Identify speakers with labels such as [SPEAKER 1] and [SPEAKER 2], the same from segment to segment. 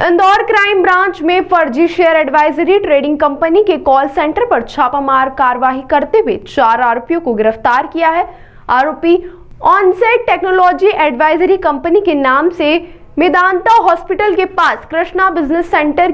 [SPEAKER 1] Indore crime branch में फर्जी share advisory trading company के कॉल सेंटर पर छापामार कार्रवाई करते हुए 4 आरोपियों को गिरफ्तार किया है। आरोपी ऑनसेट टेक्नोलॉजी एडवाइजरी कंपनी के नाम से मेदांता हॉस्पिटल के पास कृष्णा बिजनेस सेंटर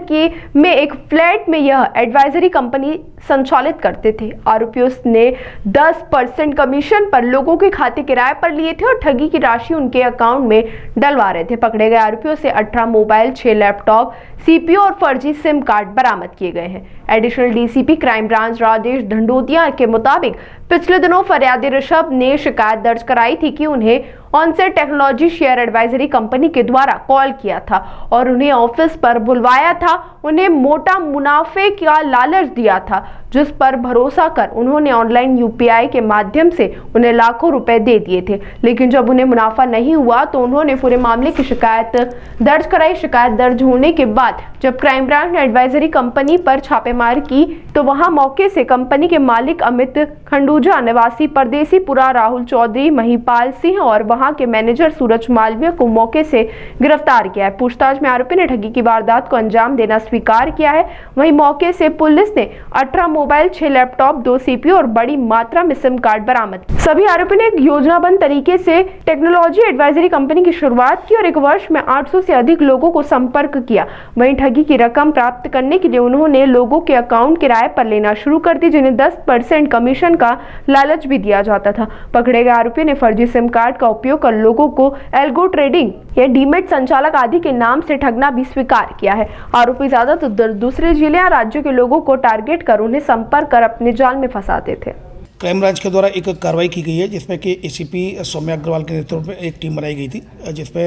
[SPEAKER 1] में एक फ्लैट में यह एडवाइजरी कंपनी संचालित करते थे। आरोपियों ने 10% कमीशन पर लोगों के खाते किराए पर लिए थे और ठगी की राशि उनके अकाउंट में डलवा रहे थे। पकड़े गए आरोपियों से 18 मोबाइल, 6 लैपटॉप, सीपीयू और फर्जी सिम कार्ड बरामद किए गए हैं। Additional DCP crime branch Rajesh Dhandotiya के मुताबिक पिछले दिनों फरियादी ऋषभ ने शिकायत दर्ज कराई थी कि उन्हें onset technology share advisory company के द्वारा कॉल किया था और उन्हें ऑफिस पर बुलवाया था। उन्हें मोटा मुनाफे का लालच दिया था, जिस पर भरोसा कर उन्होंने ऑनलाइन यूपीआई के माध्यम से उन्हें लाखों रुपए दे दिए थे। लेकिन जब उन्हें मुनाफा नहीं हुआ तो उन्होंने पूरे मामले की शिकायत दर्ज कराई। शिकायत दर्ज होने के बाद जब क्राइम ब्रांच ने एडवाइजरी कंपनी पर छापेमारी की तो वहां मौके से कंपनी के मालिक अमित खंडूजा, निवासी परदेसीपुरा राहुल चौधरी, महिपाल सिंह और वहां के मैनेजर सूरज मालवीय को मौके से गिरफ्तार किया है। पूछताछ में आरोपी ने ठगी की वारदात को अंजाम देना स्वीकार किया है। वहीं मौके से पुलिस ने 18 मोबाइल, 6 लैपटॉप, 2 सीपीयू और बड़ी मात्रा में सिम कार्ड बरामद। सभी आरोपी ने एक योजनाबद्ध तरीके से टेक्नोलॉजी एडवाइजरी कंपनी की शुरुआत की और 1 वर्ष में 800 से अधिक लोगों को संपर्क किया। वहीं ठगी की रकम प्राप्त करने के लिए उन्होंने लोगों के अकाउंट किराए पर लेना शुरू कर दी, जिन्हें 10% कमीशन का लालच भी दिया जाता था। पकड़े गए आरोपी ने फर्जी सिम कार्ड का उपयोग कर लोगों को एल्गो ट्रेडिंग या डीमेट संचालक आदि के नाम से ठगना भी स्वीकार किया है। आरोपी ज्यादातर दूसरे जिले या राज्यों के लोगों को टारगेट कर उन्हें संपर्क कर अपने जाल में फंसाते थे।
[SPEAKER 2] क्राइम ब्रांच के द्वारा एक कार्रवाई की गई है जिसमें कि एसीपी सौम्या अग्रवाल के नेतृत्व में एक टीम बनाई गई थी, जिसमें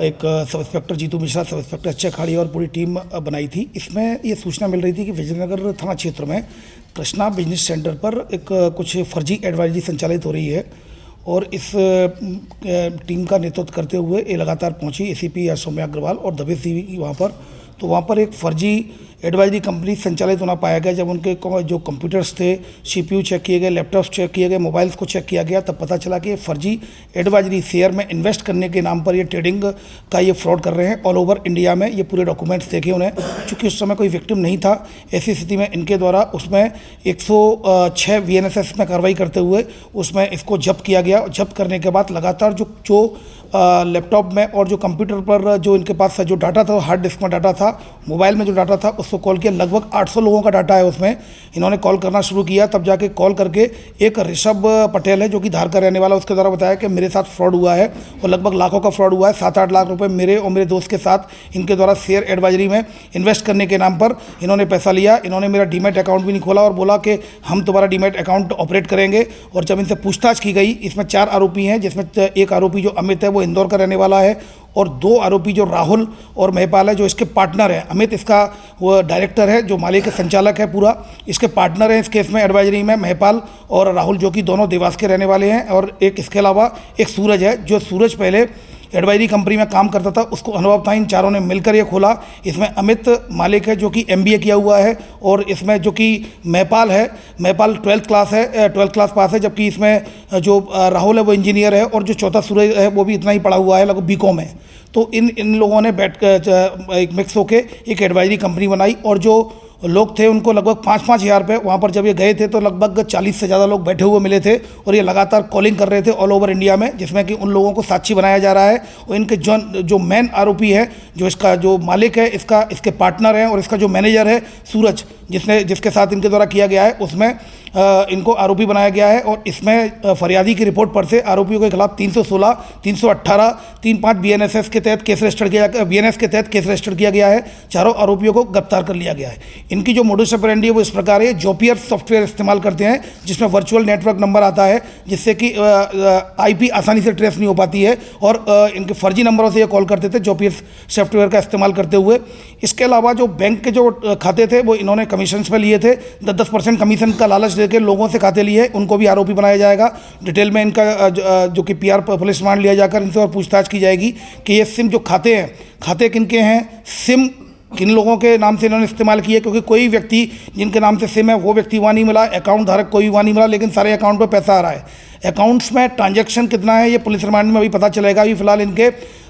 [SPEAKER 2] एक sub inspector Jitu Mishra, sub inspector Akshay खाड़ी और पूरी टीम बनाई थी। इसमें ये सूचना मिल रही थी कि विजयनगर थाना क्षेत्र में कृष्णा बिजनेस सेंटर पर एक कुछ फर्जी एडवाइजरी संचालित हो रही है और इस टीम का नेतृत्व करते हुए ये लगातार पहुंची एसीपी सौम्या अग्रवाल और दबे सी वहाँ पर। तो वहाँ पर एक फर्जी एडवाइजरी कंपनी संचालित होना पाया गया। जब उनके जो कंप्यूटर्स थे, सीपीयू चेक किए गए, लैपटॉप्स चेक किए गए, मोबाइल्स को चेक किया गया, तब पता चला कि ये फर्जी एडवाइजरी शेयर में इन्वेस्ट करने के नाम पर ये ट्रेडिंग का ये फ्रॉड कर रहे हैं ऑल ओवर इंडिया में। ये पूरे डॉक्यूमेंट्स देखे उन्हें, चूँकि उस समय कोई विक्टिम नहीं था। ऐसी स्थिति में इनके द्वारा उसमें 106 VNSS में कार्रवाई करते हुए उसमें इसको जब्त किया गया। जब्त करने के बाद लगातार जो लैपटॉप में और जो कंप्यूटर पर जो इनके पास जो डाटा था, हार्ड डिस्क में डाटा था, मोबाइल में जो डाटा था, उसको कॉल किया। लगभग 800 लोगों का डाटा है उसमें। इन्होंने कॉल करना शुरू किया, तब जाके कॉल करके एक ऋषभ पटेल है जो कि धार का रहने वाला, उसके द्वारा बताया कि मेरे साथ फ्रॉड हुआ है और लगभग लाखों का फ्रॉड हुआ है। 7-8 लाख रुपए मेरे और मेरे दोस्त के साथ इनके द्वारा शेयर एडवाइजरी में इन्वेस्ट करने के नाम पर इन्होंने पैसा लिया। इन्होंने मेरा डीमेट अकाउंट भी नहीं खोला और बोला कि हम तुम्हारा डीमेट अकाउंट ऑपरेट करेंगे। और जब इनसे पूछताछ की गई, इसमें 4 आरोपी हैं, जिसमें एक आरोपी जो अमित है वो इंदौर का रहने वाला है और 2 आरोपी जो राहुल और महिपाल है जो इसके पार्टनर है। अमित इसका वो डायरेक्टर है, जो मालिक के संचालक है पूरा, इसके पार्टनर है इस केस में एडवाइजरी में महिपाल और राहुल, जो कि दोनों देवास के रहने वाले हैं। और एक इसके अलावा एक सूरज है, जो सूरज पहले एडवाइजरी कंपनी में काम करता था, उसको अनुभव था। इन चारों ने मिलकर ये खोला। इसमें अमित मालिक है जो कि MBA किया हुआ है और इसमें जो कि महिपाल है, महिपाल 12th क्लास है, 12th क्लास पास है, जबकि इसमें जो राहुल है वो इंजीनियर है और जो चौथा सूरज है वो भी इतना ही पढ़ा हुआ है, लगभग BCom है। तो इन लोगों ने बैठ कर एक मिक्स होके एक एडवाइजरी कंपनी बनाई और जो लोग थे उनको लगभग 5-5 हज़ार रुपये। वहाँ पर जब ये गए थे तो लगभग 40 से ज़्यादा लोग बैठे हुए मिले थे और ये लगातार कॉलिंग कर रहे थे ऑल ओवर इंडिया में, जिसमें कि उन लोगों को साक्षी बनाया जा रहा है। और इनके जो मेन आरोपी है, जो इसका जो मालिक है, इसके पार्टनर हैं और इसका जो मैनेजर है सूरज, जिसके साथ इनके द्वारा किया गया है, उसमें इनको आरोपी बनाया गया है। और इसमें फरियादी की रिपोर्ट पर से आरोपियों के खिलाफ 316, 318, 35 BNSS के तहत केस रजिस्टर किया, BNS के तहत केस रजिस्टर किया गया है। चारों आरोपियों को गिरफ्तार कर लिया गया है। इनकी जो मोडस ऑपरेंडी है वो इस प्रकार है, जोपियर सॉफ्टवेयर इस्तेमाल करते हैं जिसमें वर्चुअल नेटवर्क नंबर आता है, जिससे कि IP आसानी से ट्रेस नहीं हो पाती है और इनके फर्जी नंबरों से ये कॉल करते थे जोपियर सॉफ्टवेयर का इस्तेमाल करते हुए। इसके अलावा जो बैंक के जो खाते थे वो इन्होंने कमीशन पे लिए थे, 10% कमीशन का लालच देकर लोगों से खाते लिए, उनको भी आरोपी बनाया जाएगा। डिटेल में इनका जो कि PR पुलिस रिमांड लिया जाकर इनसे और पूछताछ की जाएगी कि ये सिम जो खाते हैं, खाते किनके हैं, सिम किन लोगों के नाम से इन्होंने इस्तेमाल किए, क्योंकि कोई व्यक्ति जिनके नाम से सिम है वो व्यक्ति वहाँ नहीं मिला, अकाउंट धारक कोई वहाँ नहीं मिला, लेकिन सारे अकाउंट पर पैसा आ रहा है। अकाउंट्स में ट्रांजैक्शन कितना है ये पुलिस रिमांड में अभी पता चलेगा। अभी फिलहाल इनके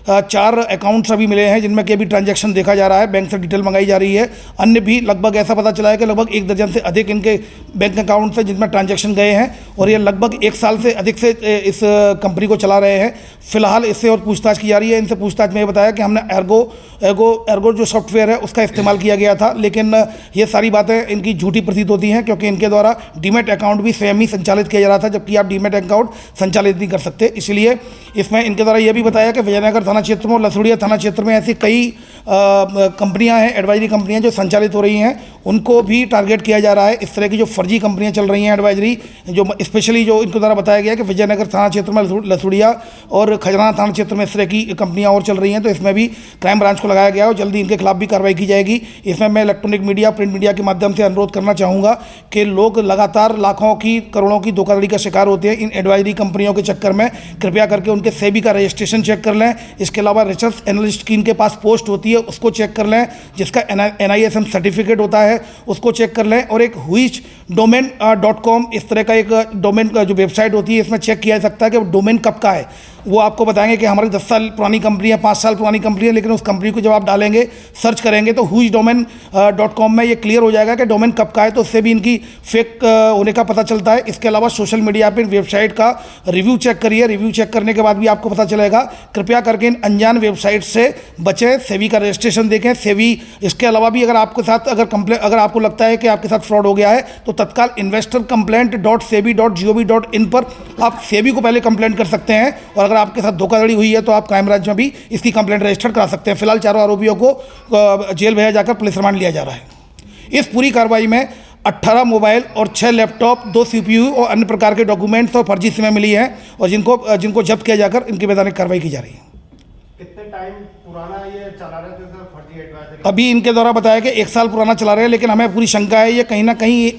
[SPEAKER 2] 4 अकाउंट्स अभी मिले हैं जिनमें कि अभी ट्रांजैक्शन देखा जा रहा है, बैंक से डिटेल मंगाई जा रही है। अन्य भी लगभग ऐसा पता चला है कि लगभग 1 दर्जन से अधिक इनके बैंक अकाउंट्स हैं जिनमें ट्रांजैक्शन गए हैं और ये लगभग 1 साल से अधिक से इस कंपनी को चला रहे हैं। फिलहाल इससे और पूछताछ की जा रही है। इनसे पूछताछ में ये बताया कि हमने एर्गो जो सॉफ्टवेयर है उसका इस्तेमाल किया गया था, लेकिन ये सारी बातें इनकी झूठी प्रतीत होती हैं क्योंकि इनके द्वारा डीमैट अकाउंट भी स्वयं ही संचालित किया जा रहा था, जबकि आप डीमैट अकाउंट संचालित नहीं कर सकते। इसलिए इसमें इनके द्वारा यह भी बताया कि विजयनगर थाना क्षेत्र में और लसुड़िया थाना क्षेत्र में ऐसी कई कंपनियां हैं, एडवाइजरी कंपनियां जो संचालित हो रही हैं, उनको भी टारगेट किया जा रहा है। इस तरह की जो फर्जी कंपनियां चल रही हैं एडवाइजरी, जो स्पेशली जो इनके द्वारा बताया गया कि विजयनगर थाना क्षेत्र में लसुड़िया और खजराना थाना क्षेत्र में इस तरह की कंपनियां और चल रही हैं, तो इसमें भी क्राइम ब्रांच को लगाया गया और जल्दी इनके खिलाफ भी कार्रवाई की जाएगी। इसमें मैं इलेक्ट्रॉनिक मीडिया, प्रिंट मीडिया के माध्यम से अनुरोध करना चाहूँगा कि लोग लगातार लाखों की, करोड़ों की धोखाधड़ी का शिकार होते हैं इन एडवाइजरी कंपनियों के चक्कर में। कृपया करके उनके सेबी का रजिस्ट्रेशन चेक कर लें। इसके अलावा रिसर्च एनालिस्ट की इनके पास पोस्ट होती है, उसको चेक कर लें। जिसका NISM सर्टिफिकेट होता है उसको चेक कर लें। और एक huichdomain.com इस तरह का एक डोमेन का जो वेबसाइट होती है, इसमें चेक किया जा सकता है कि वो डोमेन कब का है। वो आपको बताएंगे कि हमारी 10 साल पुरानी कंपनी है, 5 साल पुरानी कंपनी है, लेकिन उस कंपनी को जब आप डालेंगे, सर्च करेंगे तो huichdomain.com में ये क्लियर हो जाएगा कि डोमेन कब का है, तो उससे भी इनकी फेक होने का पता चलता है। इसके अलावा सोशल मीडिया पर वेबसाइट का रिव्यू चेक करिए। रिव्यू चेक करने के बाद भी आपको पता चलेगा। कृपया करके इन अनजान वेबसाइट से बचें, सेबी का रजिस्ट्रेशन देखें। सेबी इसके अलावा भी अगर आपके साथ अगर आपको लगता है कि आपके साथ फ्रॉड हो गया है तो तत्काल investorcomplaint.sebi.gov.in पर आप सेबी को पहले कंप्लेंट कर सकते हैं। और अगर आपके साथ धोखाधड़ी हुई है तो आप क्राइम ब्रांच में भी इसकी कंप्लेंट रजिस्टर करा सकते हैं। फिलहाल चारों आरोपियों को जेल भेजा जाकर पुलिस रिमांड लिया जा रहा है। इस पूरी कार्रवाई में 18 मोबाइल और 6 लैपटॉप, 2 CPU और अन्य प्रकार के डॉक्यूमेंट्स और फर्जी सिमें मिली हैं और जिनको जब्त किया जाकर इनकी वैधानिक कार्रवाई की जा रही है।
[SPEAKER 3] कितने टाइम पुराना ये चला रहे थे सर फर्जी एडवाइजरी?
[SPEAKER 2] अभी इनके द्वारा बताया कि 1 साल पुराना चला रहे हैं, लेकिन हमें पूरी शंका है ये कहीं ना कहीं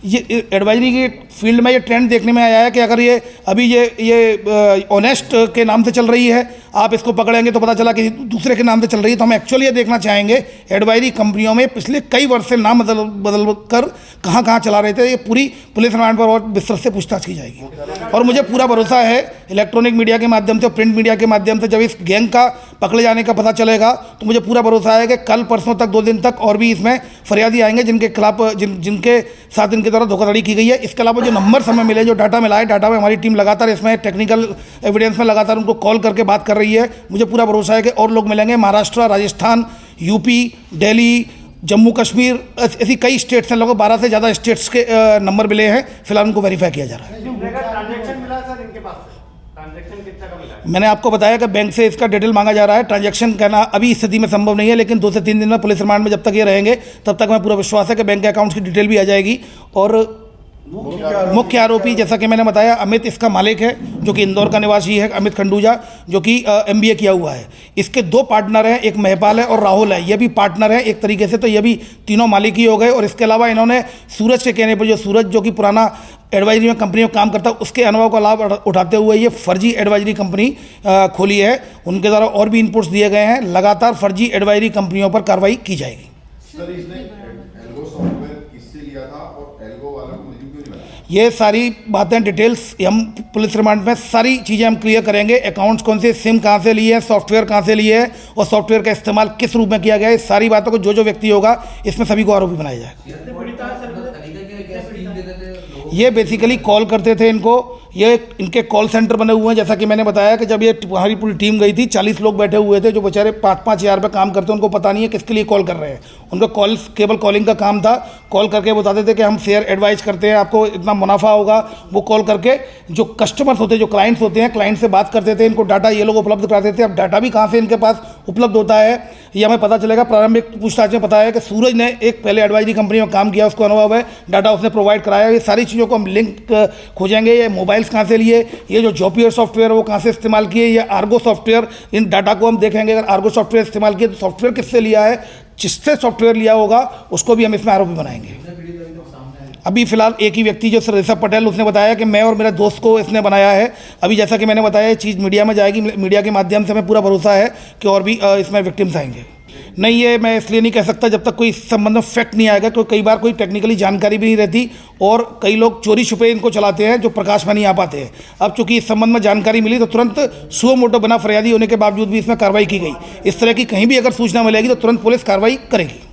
[SPEAKER 2] ये एडवाइजरी की फील्ड में ये ट्रेंड देखने में आया है कि अगर ये अभी ये ऑनेस्ट के नाम से चल रही है, आप इसको पकड़ेंगे तो पता चला कि दूसरे के नाम से चल रही है। तो हम एक्चुअली ये देखना चाहेंगे एडवाइजरी कंपनियों में पिछले कई वर्ष से नाम बदल कर कहाँ चला रहे थे। ये पूरी पुलिस रिमांड पर और विस्तृत से पूछताछ की जाएगी। और मुझे पूरा भरोसा है इलेक्ट्रॉनिक मीडिया के माध्यम से, प्रिंट मीडिया के माध्यम से जब इस गैंग का पकड़े जाने का पता चलेगा तो मुझे पूरा भरोसा है कि कल परसों तक 2 दिन तक और भी इसमें फरियादी आएंगे जिनके खिलाफ जिनके साथ इनके द्वारा धोखाधड़ी की गई है। इसके अलावा जो नंबर हमें मिले, जो डाटा मिला है, डाटा में हमारी टीम लगातार इसमें टेक्निकल एविडेंस में लगातार उनको कॉल करके बात कर रही है। मुझे पूरा भरोसा है कि और लोग मिलेंगे। महाराष्ट्र, राजस्थान, यूपी, दिल्ली, जम्मू कश्मीर, ऐसी कई स्टेट्स हैं, लगभग 12 से ज़्यादा स्टेट्स के नंबर मिले हैं। फिलहाल उनको वेरीफाई किया जा रहा है।
[SPEAKER 3] ट्रांजैक्शन मिला सर इनके पास से? ट्रांजैक्शन कितना का मिला है?
[SPEAKER 2] मैंने आपको बताया कि बैंक से इसका डिटेल मांगा जा रहा है। ट्रांजैक्शन कहना अभी स्थिति में संभव नहीं है, लेकिन 2 से 3 दिन में पुलिस रिमांड में जब तक ये रहेंगे तब तक हमें पूरा विश्वास है कि बैंक के अकाउंट्स की डिटेल भी आ जाएगी। और मुख्य आरोपी जैसा कि मैंने बताया अमित इसका मालिक है, जो कि इंदौर का निवासी है, अमित खंडूजा, जो कि MBA किया हुआ है। इसके 2 पार्टनर हैं, एक महपाल है और राहुल है। ये भी पार्टनर है एक तरीके से, तो ये भी तीनों मालिक ही हो गए। और इसके अलावा इन्होंने सूरज के कहने पर, जो सूरज जो कि पुराना एडवाइजरी में कंपनी में काम करता है, उसके अनुभव का लाभ उठाते हुए ये फर्जी एडवाइजरी कंपनी खोली है। उनके द्वारा और भी इनपुट्स दिए गए हैं। लगातार फर्जी एडवाइजरी कंपनियों पर कार्रवाई की जाएगी।
[SPEAKER 4] सर इसने एल्गो सॉफ्टवेयर किससे लिया था और एल्गो वालों को मुझे क्यों नहीं बताया?
[SPEAKER 2] ये सारी बातें डिटेल्स हम पुलिस रिमांड में सारी चीज़ें हम क्लियर करेंगे। अकाउंट्स कौन से, सिम कहाँ से लिए हैं, सॉफ्टवेयर कहाँ से लिए हैं और सॉफ्टवेयर का इस्तेमाल किस रूप में किया गया है, सारी बातों को जो व्यक्ति होगा इसमें सभी को आरोपी बनाया जाएगा। ये बेसिकली कॉल करते थे इनको। ये इनके कॉल सेंटर बने हुए हैं। जैसा कि मैंने बताया कि जब ये हमारी पूरी टीम गई थी, 40 लोग बैठे हुए थे जो बेचारे 5-5 हज़ार रुपये काम करते हैं। उनको पता नहीं है किसके लिए कॉल कर रहे हैं। उनको केवल कॉलिंग का काम था। कॉल करके बताते थे कि हम शेयर एडवाइस करते हैं, आपको इतना मुनाफा होगा। वो कॉल करके जो कस्टमर्स होते हैं, जो क्लाइंट्स होते हैं, क्लाइंट से बात करते थे। इनको डाटा ये लोग उपलब्ध कराते थे। अब डाटा भी कहाँ से इनके पास उपलब्ध होता है ये हमें पता चलेगा। प्रारंभिक पूछताछ में पता है कि सूरज ने एक पहले एडवाइजरी कंपनी में काम किया, उसको अनुभव है, डाटा उसने प्रोवाइड कराया। ये सारी चीज़ों को हम लिंक खोजेंगे। ये मोबाइल्स कहाँ से लिए, ये जो जॉपियर सॉफ्टवेयर वो कहाँ से इस्तेमाल किए, ये आर्गो सॉफ्टवेयर, इन डाटा को हम देखेंगे। अगर आर्गो सॉफ्टवेयर इस्तेमाल किए तो सॉफ्टवेयर किससे लिया है, जिससे सॉफ्टवेयर लिया होगा उसको भी हम इसमें आरोपी बनाएंगे। अभी फिलहाल एक ही व्यक्ति जो ऋषभ पटेल, उसने बताया कि मैं और मेरे दोस्त को इसने बनाया है। अभी जैसा कि मैंने बताया ये चीज़ मीडिया में जाएगी, मीडिया के माध्यम से हमें पूरा भरोसा है कि और भी इसमें विक्टिम्स आएंगे। नहीं, ये मैं इसलिए नहीं कह सकता जब तक कोई इस संबंध में फैक्ट नहीं आएगा, क्योंकि कई बार कोई टेक्निकली जानकारी भी नहीं रहती और कई लोग चोरी छुपे इनको चलाते हैं जो प्रकाश में नहीं आ पाते हैं। अब चूंकि इस संबंध में जानकारी मिली तो तुरंत सुओ मोटो बना फरियादी होने के बावजूद भी इसमें कार्रवाई की गई। इस तरह की कहीं भी अगर सूचना मिलेगी तो तुरंत पुलिस कार्रवाई करेगी।